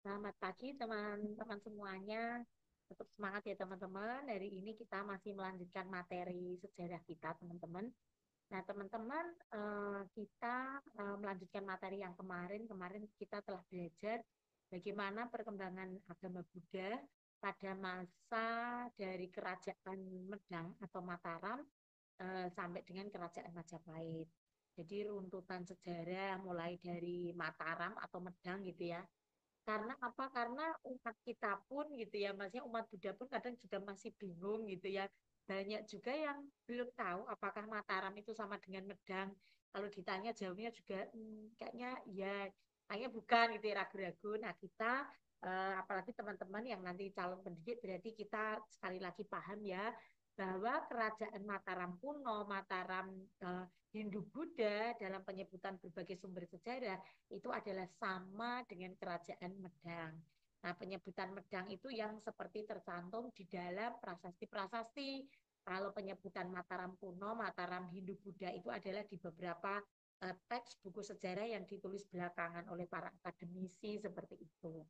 Selamat pagi teman-teman semuanya. Tetap semangat ya teman-teman. Hari ini kita masih melanjutkan materi sejarah kita teman-teman. Nah teman-teman kita melanjutkan materi yang kemarin. Kemarin kita telah belajar bagaimana perkembangan agama Buddha pada masa dari Kerajaan Medang atau Mataram sampai dengan Kerajaan Majapahit. Jadi runtutan sejarah mulai dari Mataram atau Medang gitu ya, karena apa? Karena umat kita pun gitu ya, maksudnya umat Buddha pun kadang juga masih bingung gitu ya. Banyak juga yang belum tahu apakah Mataram itu sama dengan Medang. Kalau ditanya jawabnya juga kayaknya ya, kayaknya bukan gitu ya, ragu-ragu. Nah kita apalagi teman-teman yang nanti calon pendidik, berarti kita sekali lagi paham ya bahwa kerajaan Mataram kuno, Mataram Hindu-Buddha dalam penyebutan berbagai sumber sejarah itu adalah sama dengan kerajaan Medang. Nah, penyebutan Medang itu yang seperti tercantum di dalam prasasti-prasasti. Kalau penyebutan Mataram kuno, Mataram Hindu-Buddha itu adalah di beberapa teks buku sejarah yang ditulis belakangan oleh para akademisi seperti itu.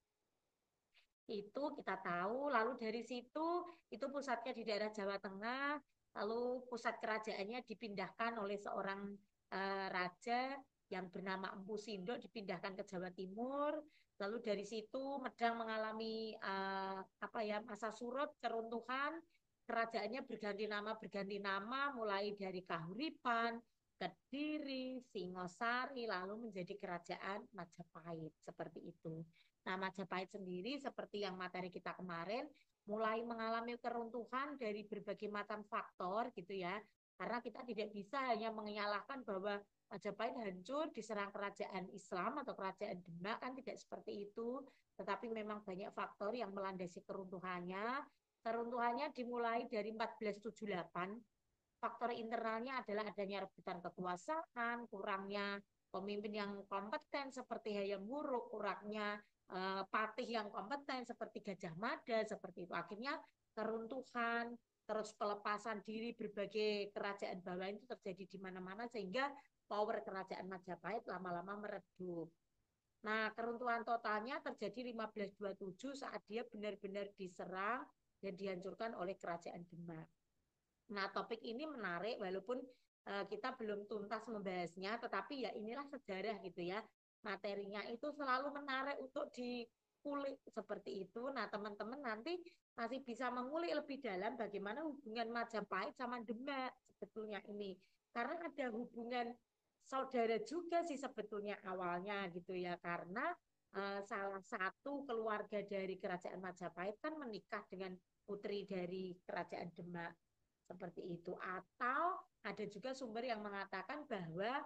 Itu kita tahu, lalu dari situ itu pusatnya di daerah Jawa Tengah, lalu pusat kerajaannya dipindahkan oleh seorang raja yang bernama Empu Sindok, dipindahkan ke Jawa Timur. Lalu dari situ Medang mengalami apa ya, masa surut, keruntuhan, kerajaannya berganti nama mulai dari Kahuripan, Kediri, Singosari, lalu menjadi kerajaan Majapahit seperti itu. Nah, Majapahit sendiri seperti yang materi kita kemarin mulai mengalami keruntuhan dari berbagai macam faktor gitu ya. Karena kita tidak bisa hanya menyalahkan bahwa Majapahit hancur diserang kerajaan Islam atau kerajaan Demak, kan tidak seperti itu. Tetapi memang banyak faktor yang melandasi keruntuhannya. Keruntuhannya dimulai dari 1478. Faktor internalnya adalah adanya rebutan kekuasaan, kurangnya pemimpin yang kompeten seperti Hayam Wuruk, kurangnya patih yang kompeten seperti Gajah Mada, seperti itu. Akhirnya keruntuhan, terus pelepasan diri berbagai kerajaan bawah itu terjadi di mana-mana sehingga power kerajaan Majapahit lama-lama meredup. Nah, keruntuhan totalnya terjadi 1527 saat dia benar-benar diserang dan dihancurkan oleh kerajaan Demak. Nah, topik ini menarik walaupun kita belum tuntas membahasnya, tetapi ya inilah sejarah gitu ya. Materinya itu selalu menarik untuk dikulik seperti itu. Nah, teman-teman nanti masih bisa mengulik lebih dalam bagaimana hubungan Majapahit sama Demak sebetulnya ini. Karena ada hubungan saudara juga sih sebetulnya awalnya gitu ya. Karena salah satu keluarga dari kerajaan Majapahit kan menikah dengan putri dari kerajaan Demak seperti itu. Atau ada juga sumber yang mengatakan bahwa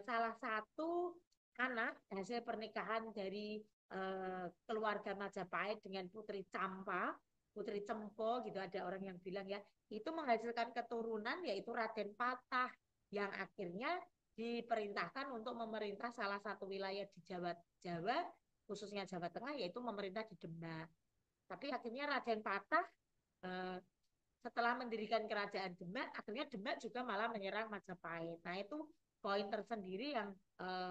salah satu anak hasil pernikahan dari keluarga Majapahit dengan Putri Campa, Putri Cempo gitu, ada orang yang bilang ya, itu menghasilkan keturunan yaitu Raden Patah yang akhirnya diperintahkan untuk memerintah salah satu wilayah di Jawa, khususnya Jawa Tengah, yaitu memerintah di Demak. Tapi akhirnya Raden Patah eh, setelah mendirikan kerajaan Demak, akhirnya Demak juga malah menyerang Majapahit. Nah, itu poin tersendiri yang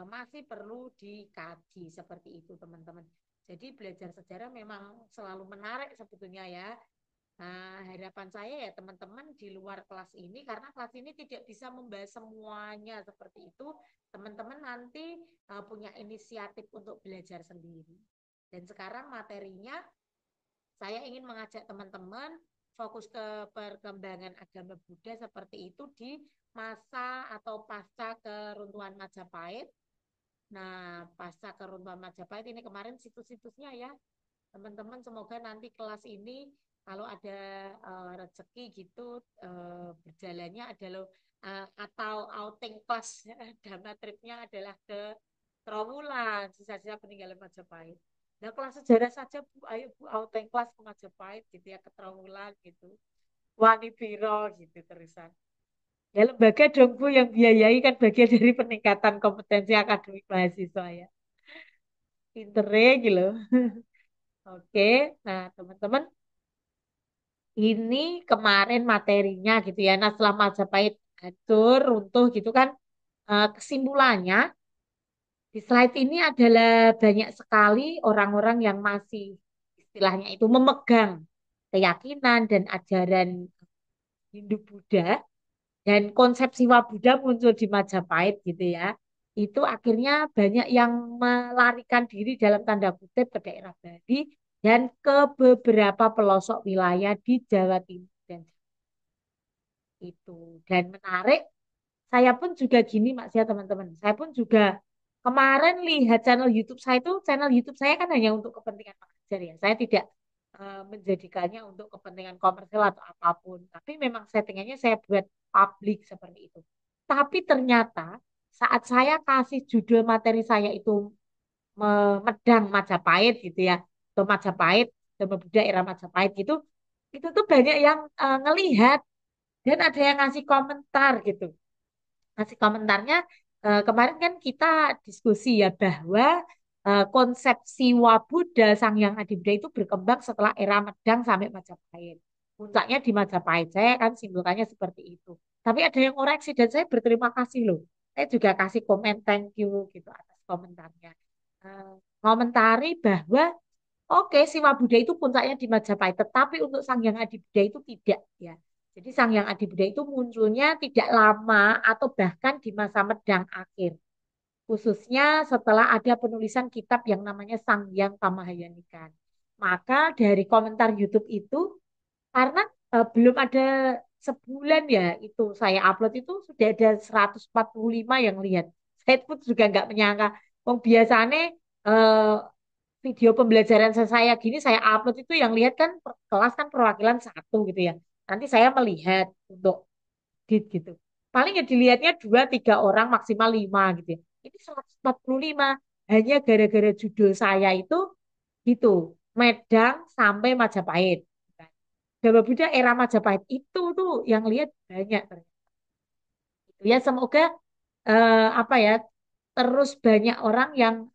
masih perlu dikaji seperti itu, teman-teman. Jadi belajar sejarah memang selalu menarik sebetulnya ya. Nah, harapan saya ya teman-teman di luar kelas ini, karena kelas ini tidak bisa membahas semuanya seperti itu, teman-teman nanti punya inisiatif untuk belajar sendiri. Dan sekarang materinya saya ingin mengajak teman-teman fokus ke perkembangan agama Buddha seperti itu di masa atau pasca keruntuhan Majapahit. Nah, pasca keruntuhan Majapahit ini kemarin situs-situsnya ya, teman-teman semoga nanti kelas ini kalau ada rezeki gitu berjalannya adalah atau outing kelas dhamma tripnya adalah ke Trawulan, sisa-sisa peninggalan Majapahit. Nah, kelas sejarah saja Bu, ayo Bu outing kelas ke Majapahit gitu ya, ke Trawulan gitu. Wani Biro gitu terusan. Ya lembaga dong Bu yang biayai kan bagian dari peningkatan kompetensi akademik mahasiswa ya. Pintere gitu. Oke, nah teman-teman ini kemarin materinya gitu ya. Nah setelah Majapahit hancur, runtuh gitu kan, kesimpulannya Di slide ini adalah banyak sekali orang-orang yang masih istilahnya itu memegang keyakinan dan ajaran Hindu-Buddha dan konsep Siwa Buddha muncul di Majapahit gitu ya. Itu akhirnya banyak yang melarikan diri dalam tanda kutip ke daerah Bali dan ke beberapa pelosok wilayah di Jawa Timur dan itu. Dan menarik, saya pun juga gini Mas ya teman-teman. Saya pun juga kemarin lihat channel YouTube saya itu, channel YouTube saya kan hanya untuk kepentingan mengajar ya. Saya tidak menjadikannya untuk kepentingan komersial atau apapun. Tapi memang settingannya saya buat publik seperti itu. Tapi ternyata saat saya kasih judul materi saya itu Medang Majapahit gitu ya, atau Majapahit, Dhamma Buddha era Majapahit gitu, itu tuh banyak yang ngelihat dan ada yang ngasih komentar gitu. Ngasih komentarnya kemarin kan kita diskusi ya bahwa konsep Siwa Buddha Sang Hyang Adi Buddha itu berkembang setelah era Medang sampai Majapahit. Puncaknya di Majapahit. Saya kan simpulkannya seperti itu. Tapi ada yang koreksi dan saya berterima kasih loh. Saya juga kasih komen thank you gitu atas komentarnya. Komentari bahwa oke, Siwa Buddha itu puncaknya di Majapahit, tetapi untuk Sang Hyang Adi Buddha itu tidak ya. Jadi Sang Hyang Adi Buddha itu munculnya tidak lama atau bahkan di masa Medang akhir, khususnya setelah ada penulisan kitab yang namanya Sang Hyang Tamahayanika. Maka dari komentar YouTube itu, karena belum ada sebulan ya itu saya upload itu sudah ada 145 yang lihat. Saya pun juga nggak menyangka. Wong biasanya eh, video pembelajaran saya gini saya upload itu yang lihat kan kelas kan perwakilan satu gitu ya. Nanti saya melihat untuk edit gitu. Paling ya dilihatnya dua tiga orang maksimal lima gitu ya. Ini 145 hanya gara-gara judul saya itu gitu. Medang sampai Majapahit. Dhamma Buddha era Majapahit itu tuh yang lihat banyak ternyata. Ya semoga apa ya terus banyak orang yang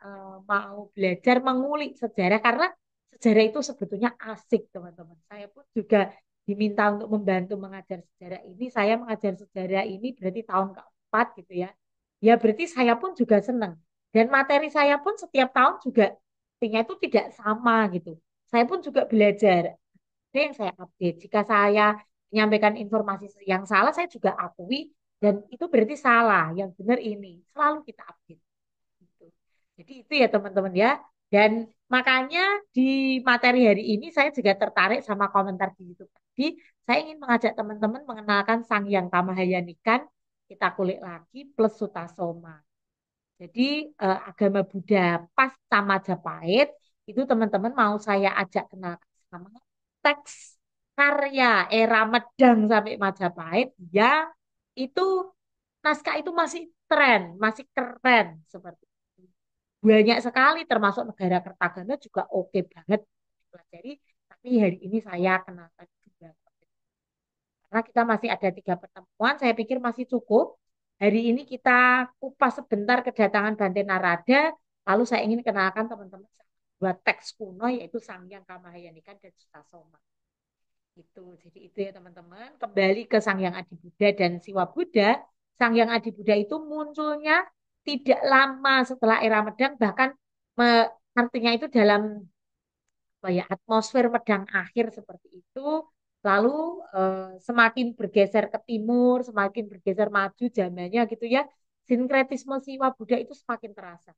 mau belajar mengulik sejarah karena sejarah itu sebetulnya asik teman-teman. Saya pun juga diminta untuk membantu mengajar sejarah ini. Saya mengajar sejarah ini berarti tahun keempat gitu ya. Ya berarti saya pun juga senang. Dan materi saya pun setiap tahun juga artinya itu tidak sama gitu. Saya pun juga belajar. Ada yang saya update. Jika saya menyampaikan informasi yang salah, saya juga akui dan itu berarti salah. Yang benar ini. Selalu kita update. Gitu. Jadi itu ya teman-teman ya. Dan makanya di materi hari ini saya juga tertarik sama komentar di YouTube tadi. Saya ingin mengajak teman-teman mengenalkan Sang Hyang Kamahayanikan, kita kulik lagi plus Sutasoma. Jadi agama Buddha pasca Majapahit itu teman-teman mau saya ajak kenal sama teks karya era Medang sampai Majapahit yang itu naskah itu masih tren, masih keren seperti itu. Banyak sekali termasuk negara Kertagama juga oke banget dipelajari. Tapi hari ini saya kenalkan juga. Karena kita masih ada tiga pertemuan, saya pikir masih cukup. Hari ini kita kupas sebentar kedatangan Bante Narada, lalu saya ingin kenalkan teman-teman dua teks kuno yaitu Sangyang Kamahayanikan dan Sutasoma. Itu. Jadi itu ya teman-teman. Kembali ke Sangyang Adi Buddha dan Siwa Buddha. Sangyang Adi Buddha itu munculnya tidak lama setelah era Medang, bahkan artinya itu dalam apa ya atmosfer Medang akhir seperti itu. Lalu semakin bergeser ke timur, semakin bergeser maju zamannya gitu ya. Sinkretisme Siwa Buddha itu semakin terasa.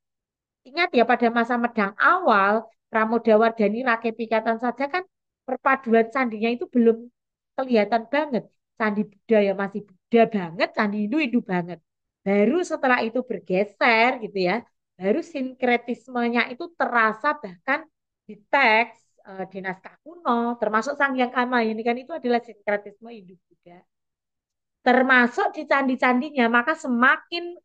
Ingat ya pada masa Medang awal, Pramodawardhani Rakyat Pikatan saja kan perpaduan candinya itu belum kelihatan banget. Candi Buddha ya masih Buddha banget, candi Hindu banget. Baru setelah itu bergeser gitu ya, baru sinkretismenya itu terasa bahkan di teks di naskah kuno, termasuk Sangyang Kama ini kan itu adalah sinkretisme Hindu Buddha. Termasuk di candi-candinya, maka semakin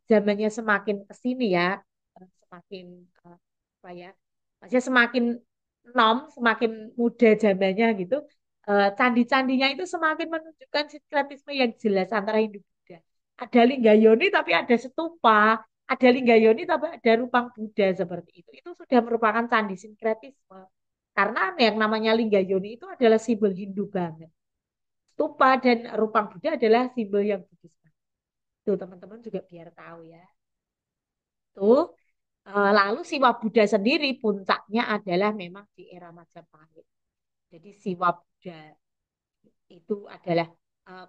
zamannya semakin ke sini ya, semakin apa ya, maksudnya semakin semakin muda zamannya gitu, candi-candinya itu semakin menunjukkan sinkretisme yang jelas antara Hindu Buddha. Ada Linggayoni tapi ada stupa, ada Linggayoni tapi ada Rupang Buddha seperti itu. Itu sudah merupakan candi sinkretisme. Karena yang namanya Linggayoni itu adalah simbol Hindu banget. Stupa dan Rupang Buddha adalah simbol yang Buddhis. Tuh teman-teman juga biar tahu ya. Tuh, lalu Siwa Buddha sendiri puncaknya adalah memang di era Majapahit. Jadi Siwa Buddha itu adalah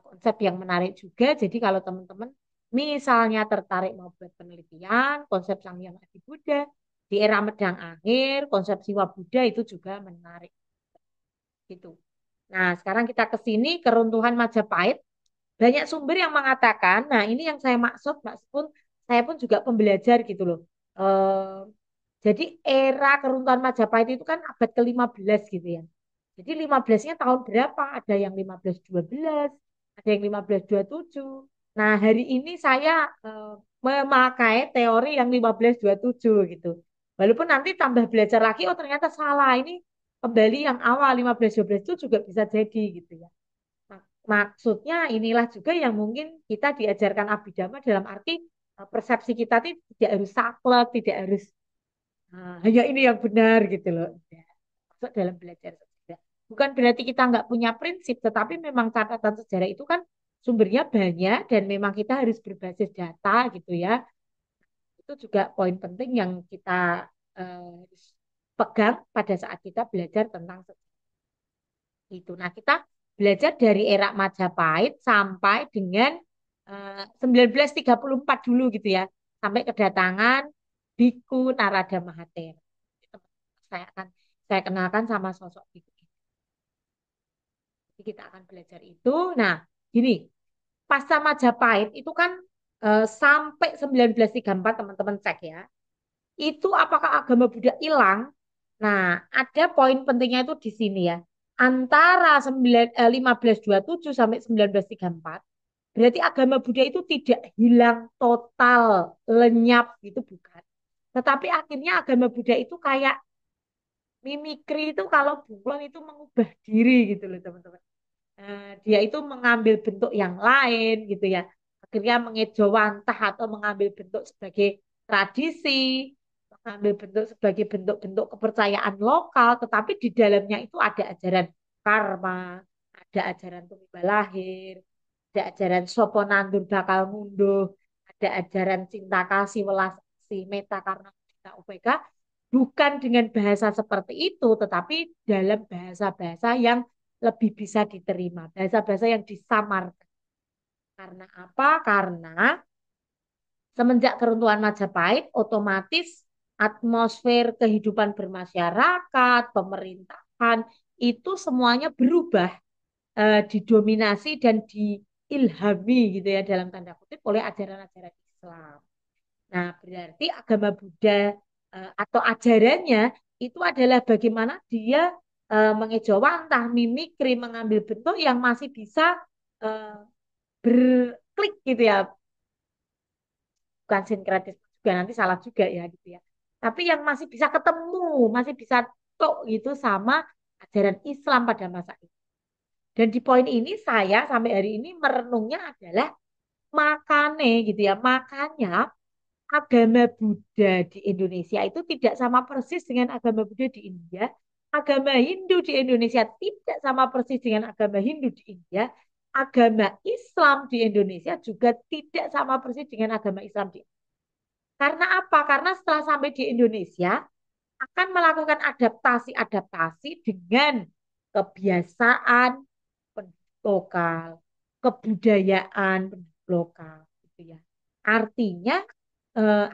konsep yang menarik juga. Jadi kalau teman-teman misalnya tertarik mau buat penelitian konsep Sang Hyang Adi Buddha di era Medang Akhir, konsep Siwa Buddha itu juga menarik gitu. Nah, sekarang kita ke sini keruntuhan Majapahit. Banyak sumber yang mengatakan, nah ini yang saya maksud, Mbak saya pun juga pembelajar gitu loh. Eh, jadi era keruntuhan Majapahit itu kan abad ke-15 gitu ya. Jadi 15-nya tahun berapa? Ada yang 1512, ada yang 1527. Nah, hari ini saya memakai teori yang 1527 gitu. Walaupun nanti tambah belajar lagi, oh ternyata salah. Ini kembali yang awal 1512 itu juga bisa jadi gitu ya. Maksudnya inilah juga yang mungkin kita diajarkan abidama dalam arti persepsi kita tidak harus saklek, tidak harus hanya ini yang benar gitu loh. Ya, masuk dalam belajar sejarah. Bukan berarti kita nggak punya prinsip, tetapi memang catatan sejarah itu kan sumbernya banyak dan memang kita harus berbasis data gitu ya. Itu juga poin penting yang kita pegang pada saat kita belajar tentang sejarah itu. Nah, kita belajar dari era Majapahit sampai dengan 1934 dulu gitu ya. Sampai kedatangan Biku Narada Mahathir. Saya akan saya kenalkan sama sosok Biku. Jadi kita akan belajar itu. Nah, gini, pasca Majapahit itu kan sampai 1934 teman-teman cek ya. Itu apakah agama Buddha hilang? Nah, ada poin pentingnya itu di sini ya. Antara 1527 sampai 1934, berarti agama Buddha itu tidak hilang total, lenyap gitu bukan. Tetapi akhirnya agama Buddha itu kayak mimikri itu kalau bunglon itu mengubah diri gitu loh teman-teman. Dia itu mengambil bentuk yang lain gitu ya. Akhirnya mengejawantah atau mengambil bentuk sebagai tradisi, mengambil bentuk sebagai bentuk-bentuk kepercayaan lokal, tetapi di dalamnya itu ada ajaran karma, ada ajaran tumbal lahir, ada ajaran sopo nandur bakal ngunduh, ada ajaran cinta kasih welas asih meta karena kita UPK, bukan dengan bahasa seperti itu, tetapi dalam bahasa-bahasa yang lebih bisa diterima. Bahasa-bahasa yang disamarkan. Karena apa? Karena semenjak keruntuhan Majapahit, otomatis atmosfer kehidupan bermasyarakat, pemerintahan, itu semuanya berubah, didominasi dan diilhami gitu ya dalam tanda kutip oleh ajaran-ajaran Islam. Nah, berarti agama Buddha atau ajarannya itu adalah bagaimana dia mengejawantah, mimikri, mengambil bentuk yang masih bisa eh, berklik gitu ya, bukan sinkretis juga nanti salah juga ya gitu ya. Tapi yang masih bisa ketemu, masih bisa tok gitu sama ajaran Islam pada masa itu. Dan di poin ini saya sampai hari ini merenungnya adalah makane gitu ya, makanya agama Buddha di Indonesia itu tidak sama persis dengan agama Buddha di India. Agama Hindu di Indonesia tidak sama persis dengan agama Hindu di India. Agama Islam di Indonesia juga tidak sama persis dengan agama Islam di India. Karena apa? Karena setelah sampai di Indonesia akan melakukan adaptasi-adaptasi dengan kebiasaan penduduk lokal, kebudayaan penduduk lokal, gitu ya. Artinya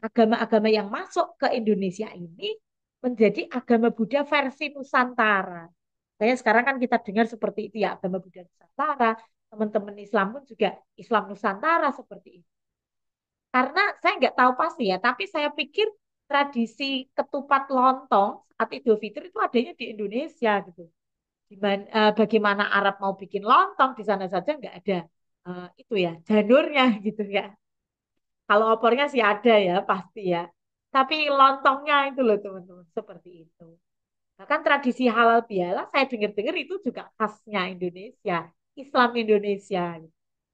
agama-agama yang masuk ke Indonesia ini menjadi agama Buddha versi Nusantara. Kayak sekarang kan kita dengar seperti itu ya, agama Buddha Nusantara, teman-teman Islam pun juga Islam Nusantara seperti itu. Karena saya nggak tahu pasti ya, tapi saya pikir tradisi ketupat lontong saat Idul Fitri itu adanya di Indonesia gitu. Bagaimana Arab mau bikin lontong di sana saja nggak ada itu ya janurnya gitu ya. Kalau opornya sih ada ya pasti ya. Tapi lontongnya itu loh teman-teman seperti itu. Bahkan tradisi halal bihalal saya dengar-dengar itu juga khasnya Indonesia, Islam Indonesia.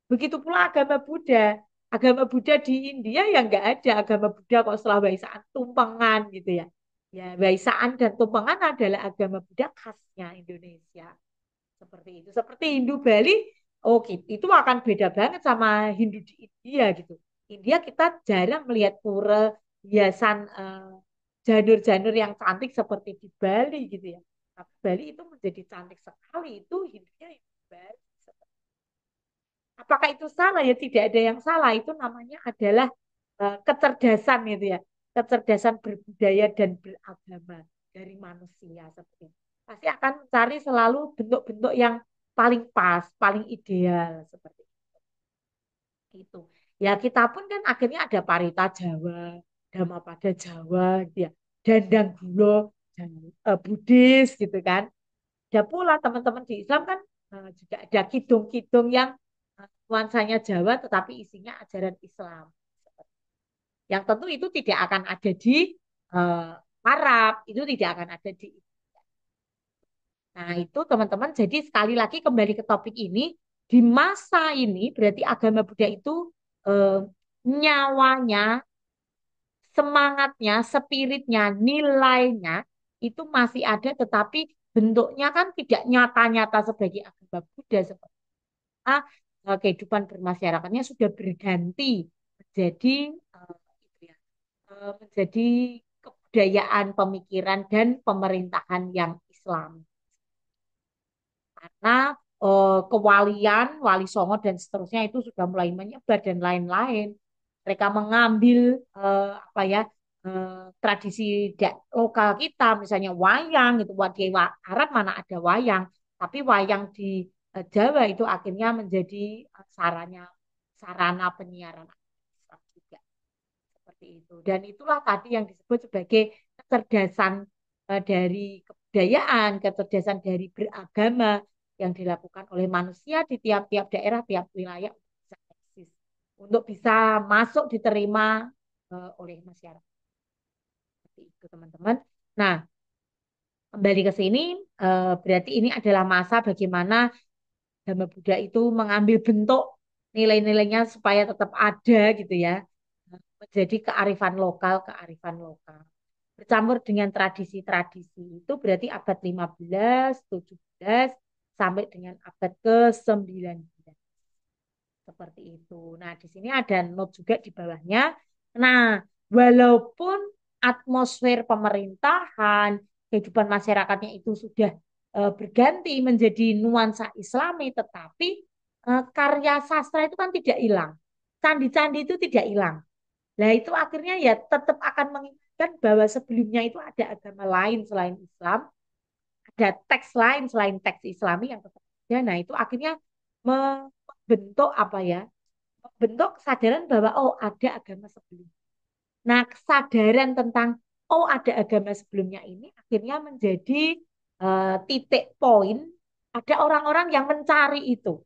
Begitu pula agama Buddha. Agama Buddha di India ya nggak ada agama Buddha kok setelah Waisaan tumpengan gitu ya. Ya, Waisaan dan tumpengan adalah agama Buddha khasnya Indonesia. Seperti itu. Seperti Hindu Bali, oh gitu. Itu akan beda banget sama Hindu di India gitu. India kita jarang melihat pura, hiasan janur-janur yang cantik seperti di Bali gitu ya. Tapi Bali itu menjadi cantik sekali itu hidupnya di Bali. Apakah itu salah? Ya tidak ada yang salah. Itu namanya adalah kecerdasan gitu ya. Kecerdasan berbudaya dan beragama dari manusia seperti itu. Pasti akan mencari selalu bentuk-bentuk yang paling pas, paling ideal seperti itu. Ya kita pun kan akhirnya ada Parita Jawa, Dhammapada Jawa gitu ya. Dandang Gulo Buddhis gitu kan. Ada pula teman-teman di Islam kan juga ada kidung-kidung yang nuansanya Jawa tetapi isinya ajaran Islam. Yang tentu itu tidak akan ada di uh, Arab, itu tidak akan ada di. Nah, itu teman-teman. Jadi sekali lagi kembali ke topik ini, di masa ini berarti agama Buddha itu eh, nyawanya, semangatnya, spiritnya, nilainya itu masih ada, tetapi bentuknya kan tidak nyata-nyata sebagai agama Buddha seperti kehidupan bermasyarakatnya sudah berganti menjadi itu ya, menjadi kebudayaan, pemikiran dan pemerintahan yang Islam. Karena kewalian, wali songo dan seterusnya itu sudah mulai menyebar dan lain-lain. Mereka mengambil apa ya tradisi lokal kita, misalnya wayang gitu. Di Arab mana ada wayang, tapi wayang di Jawa itu akhirnya menjadi sarana penyiaran Islam juga seperti itu. Dan itulah tadi yang disebut sebagai kecerdasan dari kebudayaan, kecerdasan dari beragama yang dilakukan oleh manusia di tiap-tiap daerah, tiap wilayah untuk bisa eksis, untuk bisa masuk diterima oleh masyarakat. Seperti itu, teman-teman. Nah, kembali ke sini, berarti ini adalah masa bagaimana Dhamma Buddha itu mengambil bentuk nilai-nilainya supaya tetap ada gitu ya. Menjadi kearifan lokal. Bercampur dengan tradisi-tradisi. Itu berarti abad 15, 17 sampai dengan abad ke-19. Seperti itu. Nah, di sini ada note juga di bawahnya. Nah, walaupun atmosfer pemerintahan, kehidupan masyarakatnya itu sudah berganti menjadi nuansa Islami, tetapi karya sastra itu kan tidak hilang. Candi-candi itu tidak hilang. Nah, itu akhirnya ya tetap akan mengingatkan bahwa sebelumnya itu ada agama lain selain Islam, ada teks lain selain teks Islami yang tetap ada. Nah, itu akhirnya membentuk apa ya? Bentuk kesadaran bahwa oh ada agama sebelumnya. Nah, kesadaran tentang oh ada agama sebelumnya ini akhirnya menjadi titik poin ada orang-orang yang mencari itu.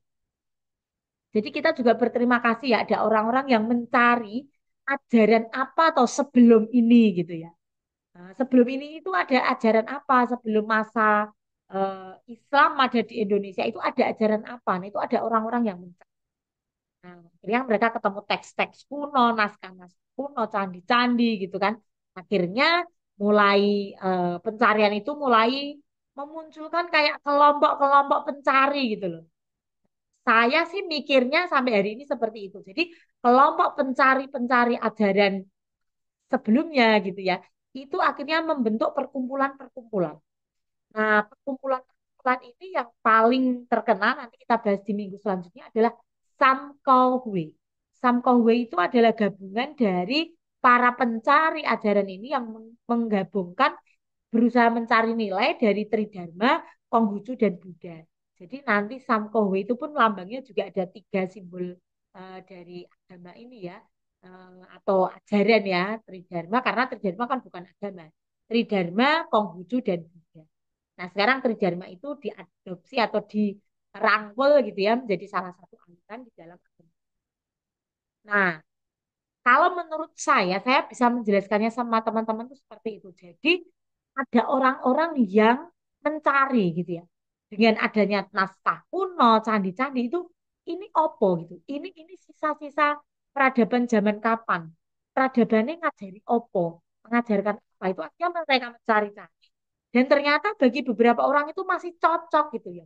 Jadi kita juga berterima kasih ya ada orang-orang yang mencari ajaran apa atau sebelum ini gitu ya. Nah, sebelum ini itu ada ajaran apa? Sebelum masa Islam ada di Indonesia itu ada ajaran apa? Nah, itu ada orang-orang yang mencari. Nah, akhirnya mereka ketemu teks-teks kuno, naskah-naskah kuno, candi-candi gitu kan. Akhirnya mulai pencarian itu mulai memunculkan kayak kelompok-kelompok pencari gitu loh. Saya sih mikirnya sampai hari ini seperti itu. Jadi kelompok pencari-pencari ajaran sebelumnya gitu ya, itu akhirnya membentuk perkumpulan-perkumpulan. Nah, perkumpulan-perkumpulan ini yang paling terkenal nanti kita bahas di minggu selanjutnya adalah Samkohwe. Samkohwe itu adalah gabungan dari para pencari ajaran ini yang menggabungkan berusaha mencari nilai dari Tridharma, Konghucu, dan Buddha. Jadi nanti Samkohwe itu pun lambangnya juga ada tiga simbol dari agama ini ya, atau ajaran ya, Tridharma, karena Tridharma kan bukan agama. Tridharma, Konghucu, dan Buddha. Nah sekarang Tridharma itu diadopsi atau dirangkul gitu ya menjadi salah satu aliran di dalam agama. Nah, kalau menurut saya bisa menjelaskannya sama teman-teman itu seperti itu. Jadi ada orang-orang yang mencari gitu ya. Dengan adanya naskah kuno, candi-candi itu ini opo gitu. Ini sisa-sisa peradaban zaman kapan? Peradabannya ngajari opo? Mengajarkan apa? Itu akhirnya mereka mencari-cari. Dan ternyata bagi beberapa orang itu masih cocok gitu ya.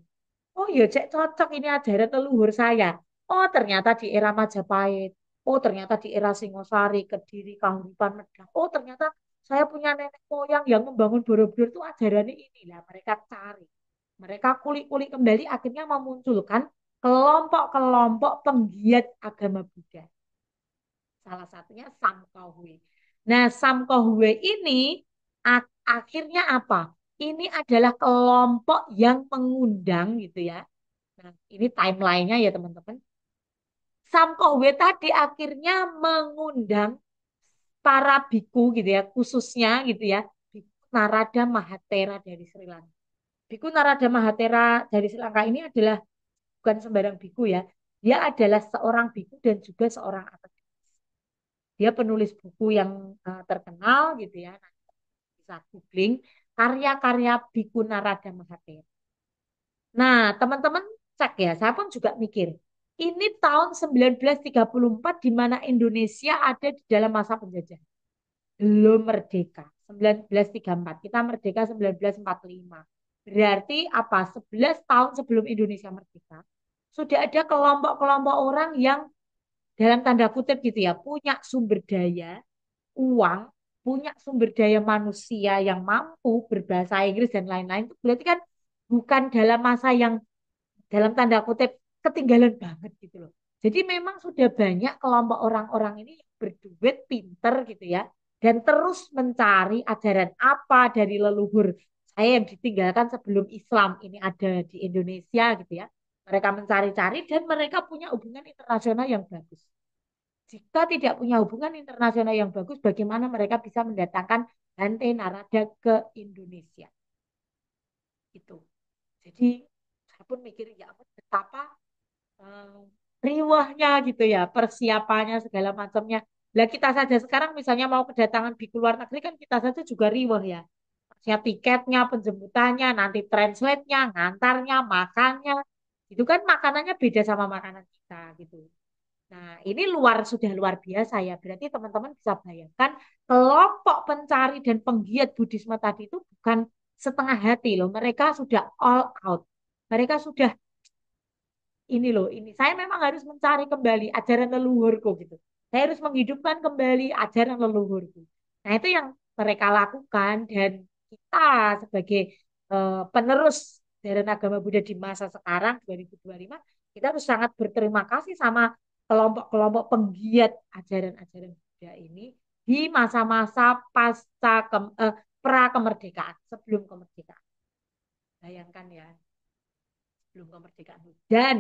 Oh ya cek cocok ini ajaran leluhur saya. Oh ternyata di era Majapahit. Oh, ternyata di era Singosari, Kediri, Kahuripan, Medang. Oh, ternyata saya punya nenek moyang yang membangun Borobudur itu ajarannya inilah. Mereka cari. Mereka kulik-kulik kembali akhirnya memunculkan kelompok-kelompok penggiat agama Buddha. Salah satunya Samkohwe. Nah, Samkohwe ini akhirnya apa? Ini adalah kelompok yang mengundang gitu ya. Nah, ini timelinenya ya teman-teman. Samkohwe tadi akhirnya mengundang para biku gitu ya, khususnya gitu ya, Biku Narada Mahatera dari Sri Lanka. Biku Narada Mahatera dari Sri Lanka ini adalah bukan sembarang biku ya. Dia adalah seorang biku dan juga seorang akademisi. Dia penulis buku yang terkenal gitu ya. Nanti bisa googling karya-karya Biku Narada Mahatera. Nah, teman-teman cek ya, saya pun juga mikir. Ini tahun 1934 di mana Indonesia ada di dalam masa penjajahan. Belum merdeka. 1934. Kita merdeka 1945. Berarti apa? 11 tahun sebelum Indonesia merdeka. Sudah ada kelompok-kelompok orang yang dalam tanda kutip gitu ya, punya sumber daya, uang, punya sumber daya manusia yang mampu berbahasa Inggris dan lain-lain. Itu berarti kan bukan dalam masa yang dalam tanda kutip ketinggalan banget gitu loh. Jadi memang sudah banyak kelompok orang-orang ini yang berduit, pinter gitu ya, dan terus mencari ajaran apa dari leluhur saya yang ditinggalkan sebelum Islam ini ada di Indonesia gitu ya. Mereka mencari-cari dan mereka punya hubungan internasional yang bagus. Jika tidak punya hubungan internasional yang bagus, bagaimana mereka bisa mendatangkan Bante Narada ke Indonesia? Itu. Jadi saya pun mikir ya betapa eh, riwahnya gitu ya, persiapannya segala macamnya. Lah kita saja sekarang misalnya mau kedatangan di luar negeri kan kita saja juga riwah ya. Maksudnya tiketnya, penjemputannya, nanti translate-nya, ngantarnya, makannya. Itu kan makanannya beda sama makanan kita gitu. Nah, ini sudah luar biasa ya. Berarti teman-teman bisa bayangkan kelompok pencari dan penggiat Buddhisme tadi itu bukan setengah hati loh. Mereka sudah all out. Mereka sudah ini loh, ini saya memang harus mencari kembali ajaran leluhurku gitu. Saya harus menghidupkan kembali ajaran leluhurku. Nah, itu yang mereka lakukan dan kita sebagai penerus dari agama Buddha di masa sekarang 2025, kita harus sangat berterima kasih sama kelompok-kelompok penggiat ajaran-ajaran Buddha ini di masa-masa pra kemerdekaan, sebelum kemerdekaan. Bayangkan ya, sebelum kemerdekaan. Dan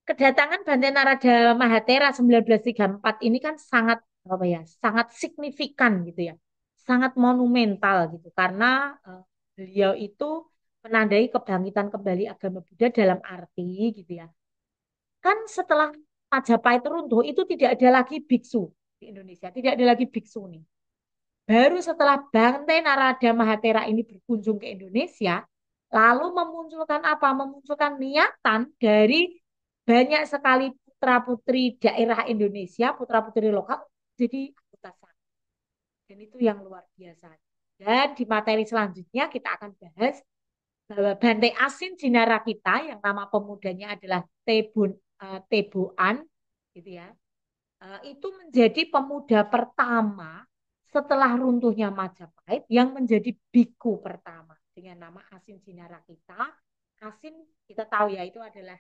kedatangan Bante Narada Mahatera 1934 ini kan sangat apa ya, sangat signifikan gitu ya. Sangat monumental gitu karena beliau itu menandai kebangkitan kembali agama Buddha dalam arti gitu ya. Kan setelah Majapahit runtuh itu tidak ada lagi biksu di Indonesia, tidak ada lagi biksu nih. Baru setelah Bante Narada Mahatera ini berkunjung ke Indonesia, lalu memunculkan apa? Memunculkan niatan dari banyak sekali putra-putri daerah Indonesia, putra-putri lokal, jadi anggota SAK. Dan itu yang luar biasa. Dan di materi selanjutnya kita akan bahas bahwa Bante Asin Jinara kita, yang nama pemudanya adalah Teboan, gitu ya, itu menjadi pemuda pertama setelah runtuhnya Majapahit yang menjadi biku pertama dengan nama Asin Sinarakita. Asin kita tahu ya itu adalah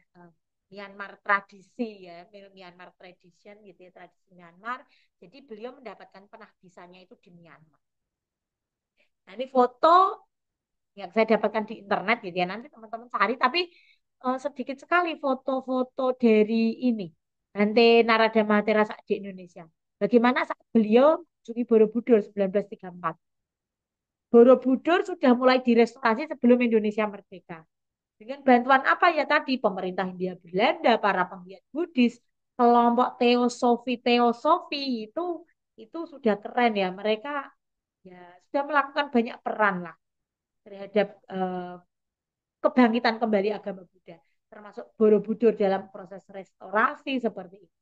Myanmar tradisi ya, Myanmar tradition gitu ya, tradisi Myanmar. Jadi beliau mendapatkan penahbisannya itu di Myanmar. Nah, ini foto yang saya dapatkan di internet gitu ya. Nanti teman-teman cari tapi sedikit sekali foto-foto dari ini Bante Narada Mahatera di Indonesia. Bagaimana saat beliau mengunjungi Borobudur 1934. Borobudur sudah mulai direstorasi sebelum Indonesia merdeka. Dengan bantuan apa ya tadi? Pemerintah Hindia Belanda, para penggiat Buddhis, kelompok teosofi itu sudah keren ya. Mereka ya sudah melakukan banyak peran lah terhadap kebangkitan kembali agama Buddha, termasuk Borobudur dalam proses restorasi seperti itu.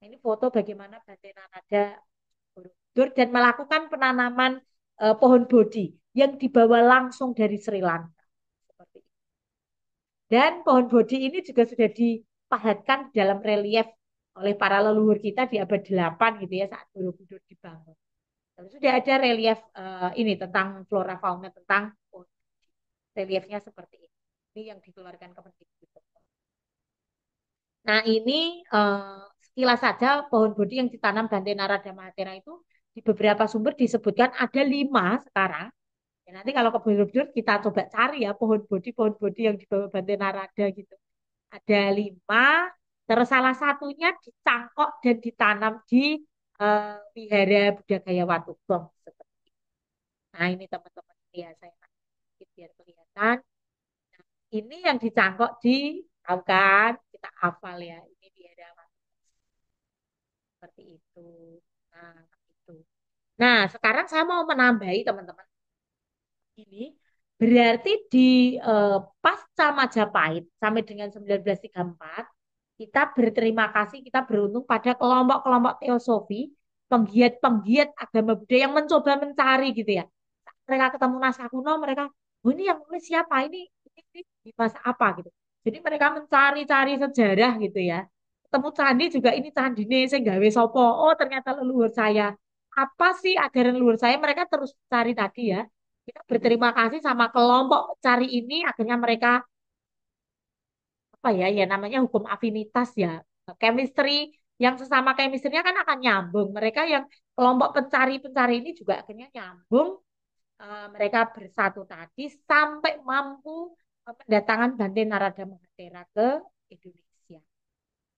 Nah, ini foto bagaimana Bante Narada Borobudur dan melakukan penanaman pohon bodhi yang dibawa langsung dari Sri Lanka. Seperti itu. Dan pohon bodhi ini juga sudah dipahatkan dalam relief oleh para leluhur kita di abad 8 gitu ya saat Borobudur dibangun. Terus sudah ada relief ini tentang flora fauna tentang reliefnya seperti ini. Ini yang dikeluarkan Kemendikbud. Nah, ini sekilas saja pohon bodi yang ditanam Bante Narada Mahathira itu di beberapa sumber disebutkan ada 5 sekarang. Ya, nanti kalau ke Borobudur kita coba cari ya pohon bodi yang dibawa Bante Narada gitu. Ada 5, terus salah satunya dicangkok dan ditanam di Wihara Buddha Gaya Watugong. Nah, ini teman-teman ya saya kasih biar kelihatan. Nah, ini yang dicangkok di tahu kan? Kita hafal ya. Ini Wihara Watugong seperti itu. Nah, itu. Nah, sekarang saya mau menambahi teman-teman ini berarti di pasca Majapahit sampai dengan 1934 kita berterima kasih, kita beruntung pada kelompok-kelompok teosofi, penggiat-penggiat agama Buddha yang mencoba mencari gitu ya. Mereka ketemu naskah kuno, mereka, oh ini yang nulis siapa? Ini di masa apa gitu. Jadi mereka mencari-cari sejarah gitu ya. Ketemu candi juga ini candi nih, saya gawe sopo. Oh ternyata leluhur saya. Apa sih ajaran leluhur saya? Mereka terus cari tadi ya. Kita berterima kasih sama kelompok cari ini, akhirnya mereka apa ya, ya namanya hukum afinitas ya, chemistry yang sesama chemistry-nya kan akan nyambung. Mereka yang kelompok pencari-pencari ini juga akhirnya nyambung. Mereka bersatu tadi sampai mampu mendatangkan Bante Narada Mahathira ke Indonesia.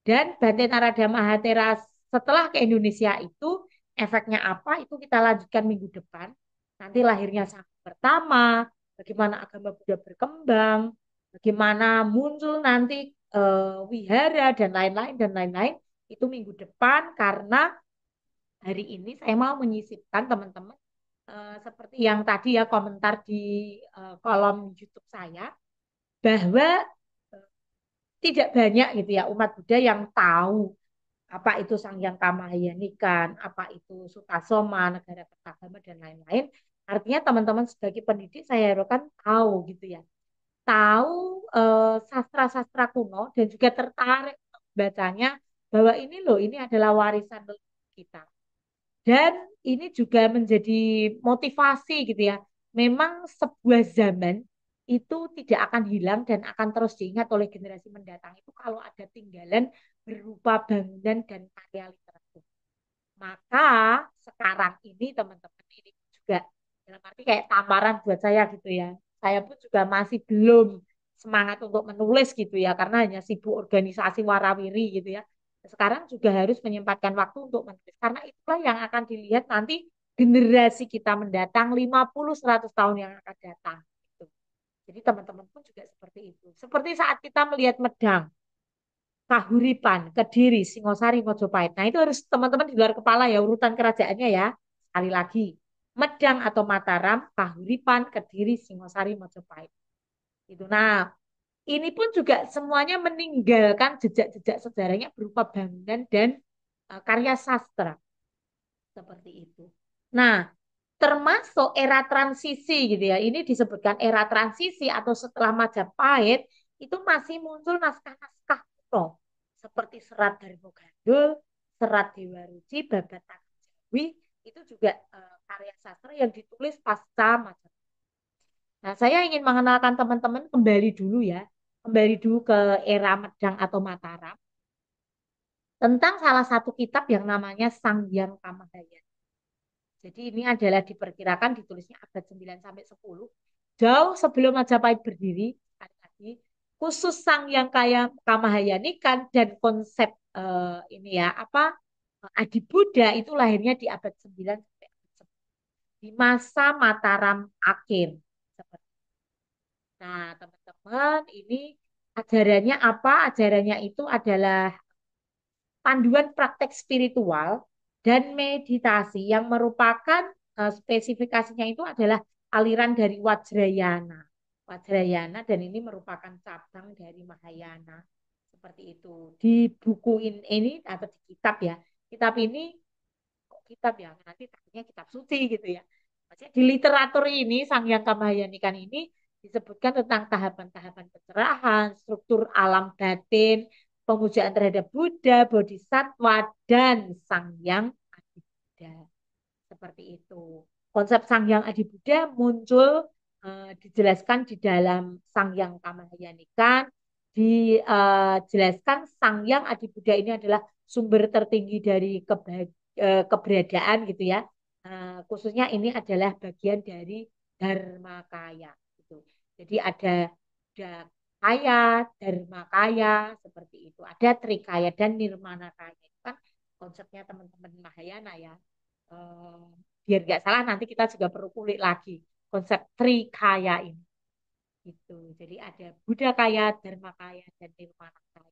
Dan Bante Narada Mahathira setelah ke Indonesia itu efeknya apa? Itu kita lanjutkan minggu depan. Nanti lahirnya Sangha pertama, bagaimana agama Buddha berkembang, bagaimana muncul nanti wihara dan lain-lain itu minggu depan karena hari ini saya mau menyisipkan teman-teman seperti yang tadi ya komentar di kolom YouTube saya bahwa eh, tidak banyak gitu ya umat Buddha yang tahu apa itu Sanghyang Kamahayanikan, apa itu Sutasoma, Negara Kertagama dan lain-lain. Artinya teman-teman sebagai pendidik saya harapkan tahu gitu ya, tahu sastra-sastra kuno dan juga tertarik bacanya bahwa ini loh ini adalah warisan kita. Dan ini juga menjadi motivasi gitu ya. Memang sebuah zaman itu tidak akan hilang dan akan terus diingat oleh generasi mendatang itu kalau ada tinggalan berupa bangunan dan karya literatur. Maka sekarang ini teman-teman ini juga dalam arti kayak tamparan buat saya gitu ya. Saya pun juga masih belum semangat untuk menulis gitu ya karena hanya sibuk organisasi warawiri gitu ya. Sekarang juga harus menyempatkan waktu untuk menulis karena itulah yang akan dilihat nanti generasi kita mendatang 50-100 tahun yang akan datang gitu. Jadi teman-teman pun juga seperti itu. Seperti saat kita melihat Medang, Kahuripan, Kediri, Singosari, Mojopahit. Nah, itu harus teman-teman di luar kepala ya urutan kerajaannya ya. Sekali lagi, Medang atau Mataram, Kahuripan, Kediri, Singosari, Mojopahit. Itu. Nah, ini pun juga semuanya meninggalkan jejak-jejak sejarahnya berupa bangunan dan karya sastra seperti itu. Nah, termasuk era transisi gitu ya. Ini disebutkan era transisi atau setelah Majapahit itu masih muncul naskah-naskah kuno seperti Serat Darmo Gandul, Serat Dewa Ruci, Babatan Jawi itu juga karya sastra yang ditulis pasca Majapahit. Nah, saya ingin mengenalkan teman-teman kembali dulu ya, kembali dulu ke era Medang atau Mataram tentang salah satu kitab yang namanya Sanghyang Kamahayana. Jadi ini adalah diperkirakan ditulisnya abad 9 sampai 10. Jauh sebelum Majapahit berdiri, lagi khusus sang yang kaya Kamahayanikan dan konsep ini ya apa Adi Buddha itu lahirnya di abad 9 sampai abad 10. Di masa Mataram akhir. Nah, teman-teman, ini ajarannya apa? Ajarannya itu adalah panduan praktek spiritual dan meditasi yang merupakan spesifikasinya itu adalah aliran dari Wajrayana. Wajrayana dan ini merupakan cabang dari Mahayana. Seperti itu. Di buku ini atau di kitab ya. Kitab ini kok kitab ya? Nanti takutnya kitab suci gitu ya. Maksudnya di literatur ini Sang Yang Kamahayanikan ini disebutkan tentang tahapan-tahapan pencerahan, struktur alam batin, pemujaan terhadap Buddha, Bodhisattva, dan Sang Yang Adi Buddha. Seperti itu. Konsep Sang Yang Adi Buddha muncul dijelaskan di dalam Sang Yang Kamahayanika. Dijelaskan Sang Yang Adi Buddha ini adalah sumber tertinggi dari keberadaan gitu ya. Khususnya ini adalah bagian dari Dharmakaya gitu. Jadi ada kaya, Dharmakaya seperti itu. Ada Trikaya dan Nirmanakaya. Itu kan konsepnya teman-teman Mahayana ya. Eh, Biar nggak salah nanti kita juga perlu kulik lagi konsep Trikaya ini. Gitu. Jadi ada Buddha kaya, Dharma kaya, dan Nirmana kaya.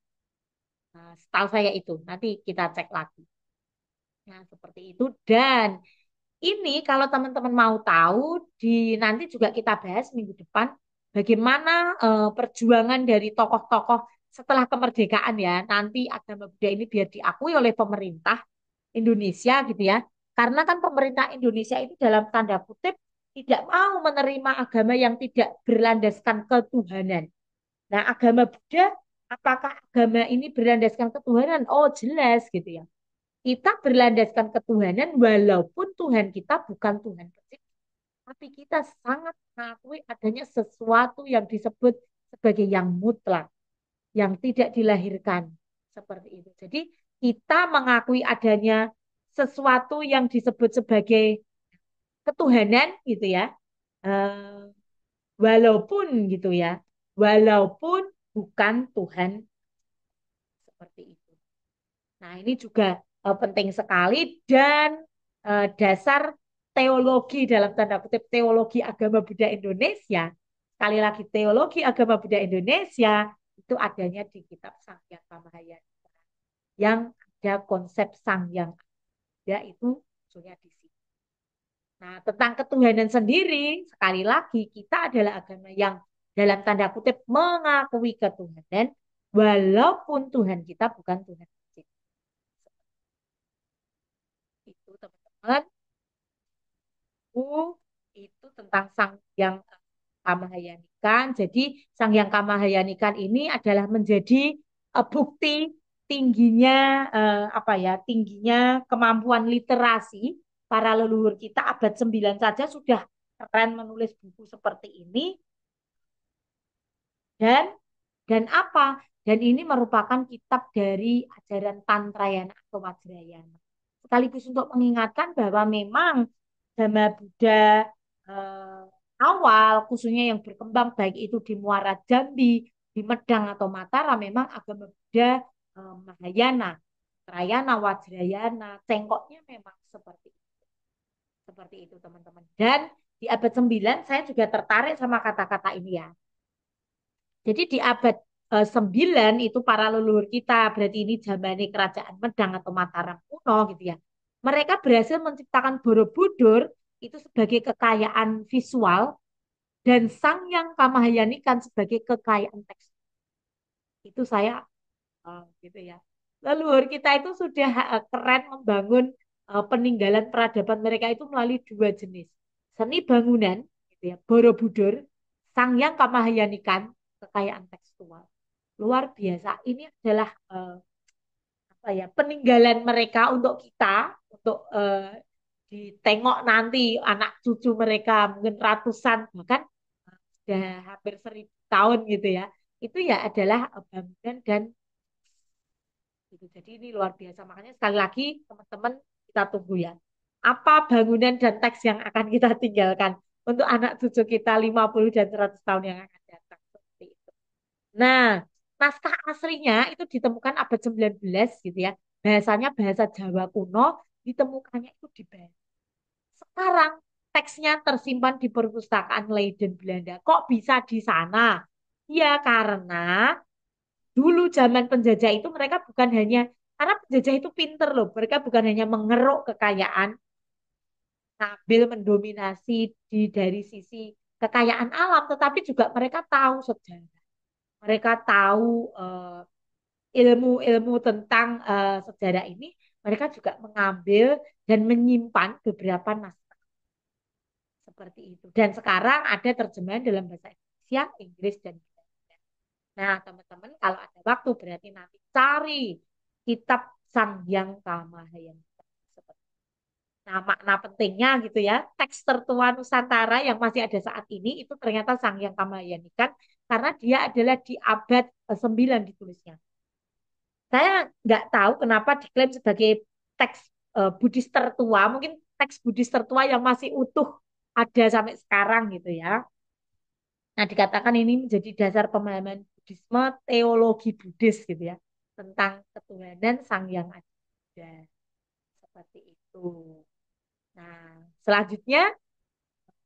Nah, setahu saya itu. Nanti kita cek lagi. Nah, seperti itu. Dan ini kalau teman-teman mau tahu, nanti juga kita bahas minggu depan bagaimana perjuangan dari tokoh-tokoh setelah kemerdekaan ya. Nanti agama Buddha ini biar diakui oleh pemerintah Indonesia gitu ya. Karena kan pemerintah Indonesia itu dalam tanda kutip tidak mau menerima agama yang tidak berlandaskan ketuhanan. Nah, agama Buddha, apakah agama ini berlandaskan ketuhanan? Oh, jelas gitu ya. Kita berlandaskan ketuhanan walaupun Tuhan kita bukan Tuhan pencipta, tapi kita sangat mengakui adanya sesuatu yang disebut sebagai yang mutlak, yang tidak dilahirkan. Seperti itu. Jadi kita mengakui adanya sesuatu yang disebut sebagai ketuhanan gitu ya. Eh, Walaupun gitu ya. Walaupun bukan Tuhan seperti itu. Nah, ini juga penting sekali dan dasar teologi dalam tanda kutip teologi agama Buddha Indonesia. Sekali lagi teologi agama Buddha Indonesia itu adanya di kitab Sangyang Kamahayana yang ada konsep Sang Yang ada itu munculnya di sini. Nah, tentang ketuhanan sendiri, sekali lagi kita adalah agama yang dalam tanda kutip mengakui ketuhanan walaupun Tuhan kita bukan Tuhan pencipta. Itu teman-teman, itu tentang Sang Yang Kamahayanikan. Jadi Sang Yang Kamahayanikan ini adalah menjadi bukti tingginya apa ya, tingginya kemampuan literasi para leluhur kita abad 9 saja sudah keren menulis buku seperti ini dan apa? Dan ini merupakan kitab dari ajaran Tantrayana atau Vajrayana. Sekaligus untuk mengingatkan bahwa memang Dhamma Buddha eh, awal, khususnya yang berkembang baik itu di Muara Jambi, di Medang atau Mataram, memang agama Buddha Mahayana, Trayana, Vajrayana, cengkoknya memang seperti itu teman-teman. Dan di abad 9 saya juga tertarik sama kata-kata ini ya. Jadi di abad 9 itu para leluhur kita, berarti ini zamannya kerajaan Medang atau Mataram kuno gitu ya. Mereka berhasil menciptakan Borobudur itu sebagai kekayaan visual dan Sangyang Kamahayanikan sebagai kekayaan teks. Itu saya gitu ya. Leluhur kita itu sudah keren membangun peninggalan peradaban mereka itu melalui dua jenis. Seni bangunan gitu ya, Borobudur, Sangyang Kamahayanikan, kekayaan tekstual luar biasa. Ini adalah apa ya peninggalan mereka untuk kita, untuk ditengok nanti anak cucu mereka mungkin ratusan bahkan sudah hampir 1000 tahun gitu ya. Itu ya adalah bangunan dan gitu. Jadi ini luar biasa. Makanya sekali lagi teman-teman kita tunggu ya. Apa bangunan dan teks yang akan kita tinggalkan untuk anak cucu kita 50 dan 100 tahun yang akan datang. Seperti itu. Nah, naskah aslinya itu ditemukan abad 19 gitu ya. Bahasanya bahasa Jawa kuno, ditemukannya itu di Bali. Sekarang teksnya tersimpan di perpustakaan Leiden Belanda. Kok bisa di sana? Ya karena dulu zaman penjajah itu mereka bukan hanya, karena penjajah itu pinter loh, mereka bukan hanya mengeruk kekayaan, sambil mendominasi dari sisi kekayaan alam, tetapi juga mereka tahu sejarah. Mereka tahu ilmu-ilmu tentang sejarah ini, mereka juga mengambil dan menyimpan beberapa naskah seperti itu. Dan sekarang ada terjemahan dalam bahasa Indonesia, Inggris, dan Belanda. Nah, teman-teman kalau ada waktu berarti nanti cari kitab Sanghyang Kamahayana. Nah, makna pentingnya gitu ya, teks tertua Nusantara yang masih ada saat ini itu ternyata Sanghyang Kamayani kan karena dia adalah di abad 9 ditulisnya. Saya nggak tahu kenapa diklaim sebagai teks Buddhis tertua, mungkin teks Buddhis tertua yang masih utuh ada sampai sekarang gitu ya. Nah, dikatakan ini menjadi dasar pemahaman Buddhisme, teologi Buddhis gitu ya, tentang ketuhanan Sang Yang Ada. Seperti itu. Nah, selanjutnya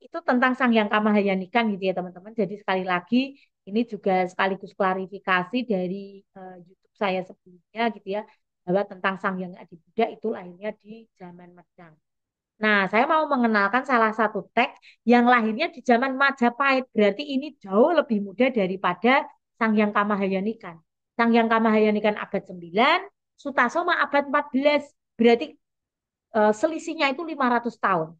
itu tentang Sang Yang Kamahayanikan gitu ya teman-teman. Jadi sekali lagi ini juga sekaligus klarifikasi dari YouTube saya sebelumnya gitu ya bahwa tentang Sang Yang Adi Buddha itu lahirnya di zaman Medang. Nah, saya mau mengenalkan salah satu teks yang lahirnya di zaman Majapahit. Berarti ini jauh lebih muda daripada Sang Yang Kamahayanikan. Sang Yang Kamahayanikan abad 9, Sutasoma abad 14. Berarti selisihnya itu 500 tahun.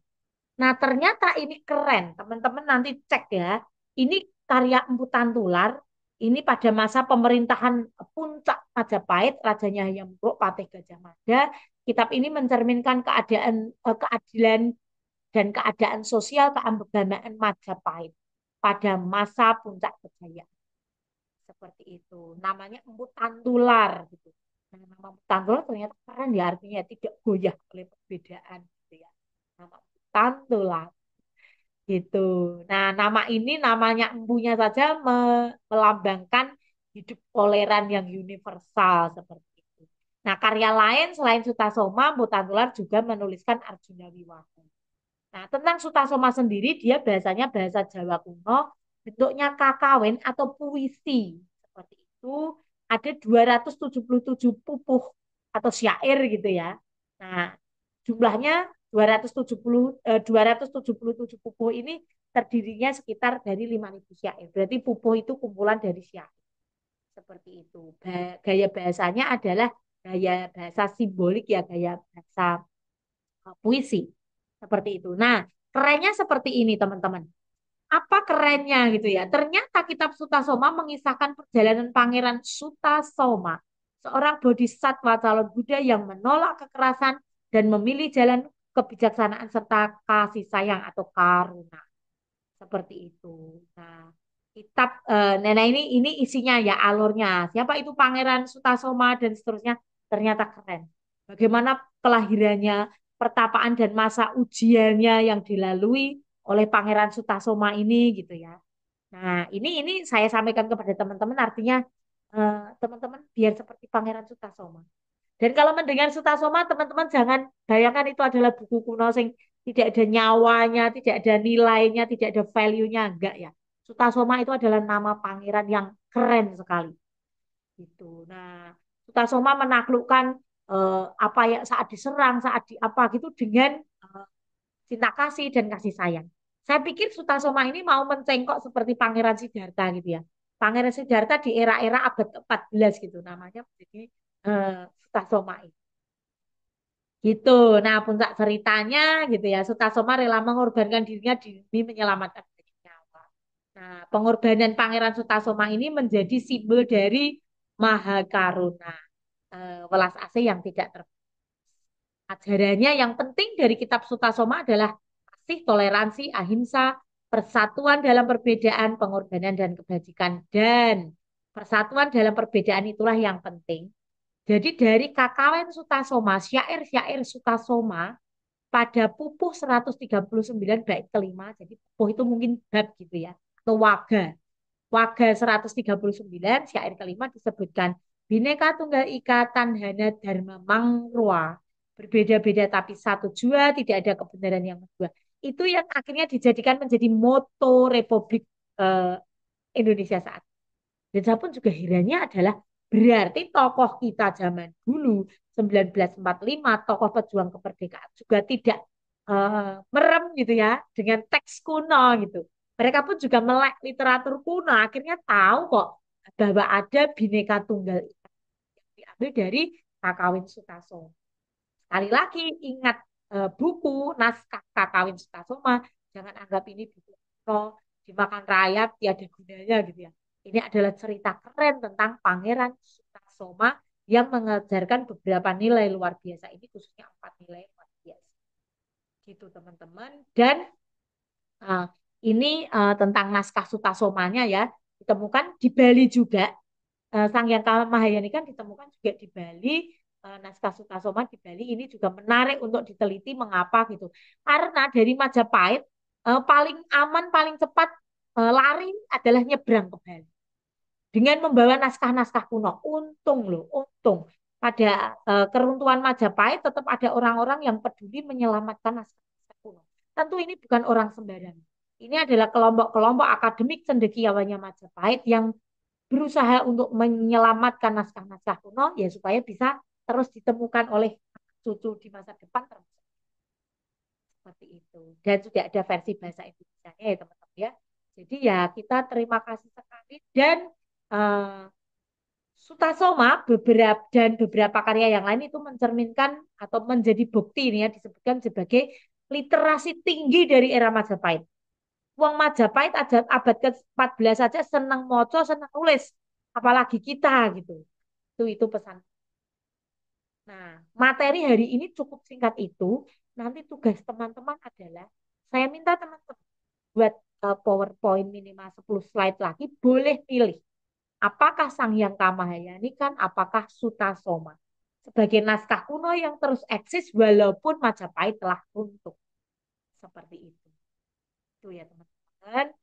Nah, ternyata ini keren. Teman-teman nanti cek ya. Ini karya Empu Tantular. Ini pada masa pemerintahan puncak Majapahit, Rajanya Hayam Wuruk, Patih Gajah Mada. Kitab ini mencerminkan keadilan dan keadaan sosial keagamaan Majapahit pada masa puncak kejayaan. Seperti itu. Namanya Empu Tantular gitu. Nah, nama Empu Tantular ternyata keren ya artinya tidak goyah oleh perbedaan gitu ya. Nama Empu Tantular. Gitu. Nah, nama ini namanya empunya saja melambangkan hidup toleran yang universal seperti itu. Nah, karya lain selain Sutasoma, Mutantular juga menuliskan Arjuna Wiwaha. Nah, tentang Sutasoma sendiri, dia bahasanya bahasa Jawa kuno, bentuknya kakawin atau puisi. Seperti itu, ada 277 pupuh atau syair gitu ya. Nah, jumlahnya 277 pupuh ini terdirinya sekitar dari 5.000 syair. Berarti pupuh itu kumpulan dari syair. Seperti itu. Gaya bahasanya adalah gaya bahasa simbolik ya, gaya bahasa puisi. Seperti itu. Nah, kerennya seperti ini teman-teman. Apa kerennya gitu ya? Ternyata kitab Sutasoma mengisahkan perjalanan Pangeran Sutasoma, seorang bodhisatwa calon Buddha yang menolak kekerasan dan memilih jalan kebijaksanaan serta kasih sayang atau karuna. Seperti itu. Nah, kitab Nena ini isinya ya alurnya. Siapa itu Pangeran Sutasoma dan seterusnya ternyata keren. Bagaimana kelahirannya, pertapaan dan masa ujiannya yang dilalui oleh Pangeran Sutasoma ini gitu ya. Nah, ini saya sampaikan kepada teman-teman artinya teman-teman biar seperti Pangeran Sutasoma. Dan kalau mendengar Sutasoma, teman-teman jangan bayangkan itu adalah buku kuno sing tidak ada nyawanya, tidak ada nilainya, tidak ada value-nya, enggak ya. Sutasoma itu adalah nama pangeran yang keren sekali. Gitu. Nah, Sutasoma menaklukkan apa ya saat diserang, saat di apa gitu dengan cinta kasih dan kasih sayang. Saya pikir Sutasoma ini mau mencengkok seperti Pangeran Siddhartha gitu ya. Pangeran Siddhartha di era-era abad ke-14 gitu namanya jadi Sutasoma ini. Gitu. Nah, puncak ceritanya gitu ya. Sutasoma rela mengorbankan dirinya demi menyelamatkan banyak nyawa. Nah, pengorbanan Pangeran Sutasoma ini menjadi simbol dari Mahakaruna, welas asih yang tidak terbatas. Ajarannya yang penting dari kitab Sutasoma adalah kasih, toleransi, ahimsa, persatuan dalam perbedaan, pengorbanan dan kebajikan. Dan persatuan dalam perbedaan itulah yang penting. Jadi dari Kakawin Sutasoma, syair-syair Sutasoma pada pupuh 139 bait kelima, jadi pupuh itu mungkin bab gitu ya, atau waga. Waga 139, syair kelima disebutkan, Bhinneka Tunggal Ika Tanhana Dharma Mangrua. Berbeda-beda tapi satu jua, tidak ada kebenaran yang kedua. Itu yang akhirnya dijadikan menjadi moto Republik eh, Indonesia saat dan saya pun juga herannya adalah berarti tokoh kita zaman dulu 1945 tokoh pejuang kemerdekaan juga tidak merem gitu ya dengan teks kuno gitu. Mereka pun juga melek literatur kuno, akhirnya tahu kok bahwa ada Bhinneka Tunggal Ika yang diambil dari Kakawin Sutasoma. Sekali lagi ingat buku naskah Kakawin Sutasoma, jangan anggap ini buku kuno dimakan rakyat tiada gunanya gitu ya. Ini adalah cerita keren tentang Pangeran Sutasoma yang mengajarkan beberapa nilai luar biasa. Ini khususnya 4 nilai luar biasa. Gitu teman-teman. Dan uh, ini tentang naskah Sutasomanya ya. Ditemukan di Bali juga. Sang Hyang Mahayani kan ditemukan juga di Bali. Naskah Sutasoma di Bali ini juga menarik untuk diteliti mengapa gitu. Karena dari Majapahit paling aman, paling cepat lari adalah nyebrang ke Bali dengan membawa naskah-naskah kuno. Untung loh, untung. Pada keruntuhan Majapahit tetap ada orang-orang yang peduli menyelamatkan naskah-naskah kuno. Tentu ini bukan orang sembarangan. Ini adalah kelompok-kelompok akademik cendekiawannya Majapahit yang berusaha untuk menyelamatkan naskah-naskah kuno ya supaya bisa terus ditemukan oleh cucu di masa depan termasuk seperti itu. Dan sudah ada versi bahasa Indonesia-nya ya teman-teman ya. Jadi ya kita terima kasih sekali dan uh, Sutasoma beberapa karya yang lain itu mencerminkan atau menjadi bukti ini ya disebutkan sebagai literasi tinggi dari era Majapahit. Wong Majapahit abad ke-14 saja senang moco, senang nulis, apalagi kita gitu. Itu pesan. Nah, materi hari ini cukup singkat itu. Nanti tugas teman-teman adalah saya minta teman-teman buat PowerPoint minimal 10 slide lagi, boleh pilih. Apakah Sang Hyang Kamahayani kan, apakah Sutasoma? Sebagai naskah kuno yang terus eksis walaupun Majapahit telah runtuh. Seperti itu. Itu ya teman-teman.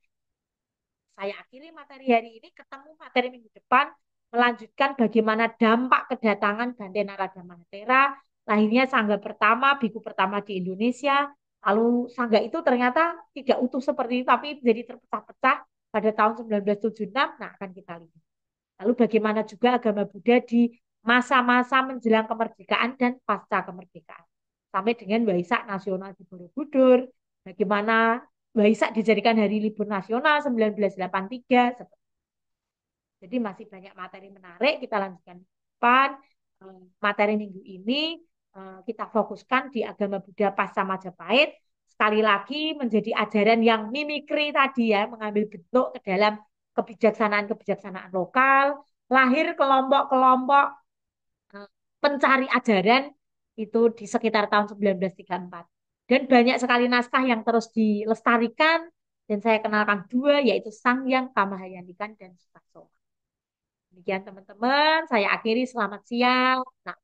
Saya akhiri materi hari ini, ketemu materi minggu depan, melanjutkan bagaimana dampak kedatangan Bante Narada Mahatera, lahirnya sangga pertama, biku pertama di Indonesia, lalu sangga itu ternyata tidak utuh seperti itu, tapi jadi terpecah-pecah pada tahun 1976, nah akan kita lihat. Lalu bagaimana juga agama Buddha di masa-masa menjelang kemerdekaan dan pasca kemerdekaan. Sampai dengan Waisak Nasional di Borobudur, bagaimana Waisak dijadikan hari libur nasional 1983. Jadi masih banyak materi menarik, kita lanjutkan depan. Materi minggu ini kita fokuskan di agama Buddha pasca Majapahit. Sekali lagi menjadi ajaran yang mimikri tadi ya, mengambil bentuk ke dalam kebijaksanaan-kebijaksanaan lokal, lahir kelompok-kelompok pencari ajaran itu di sekitar tahun 1934. Dan banyak sekali naskah yang terus dilestarikan dan saya kenalkan dua yaitu Sang Yang Kamahayanikan dan Sutasoma. Demikian teman-teman, saya akhiri selamat siang. Nah,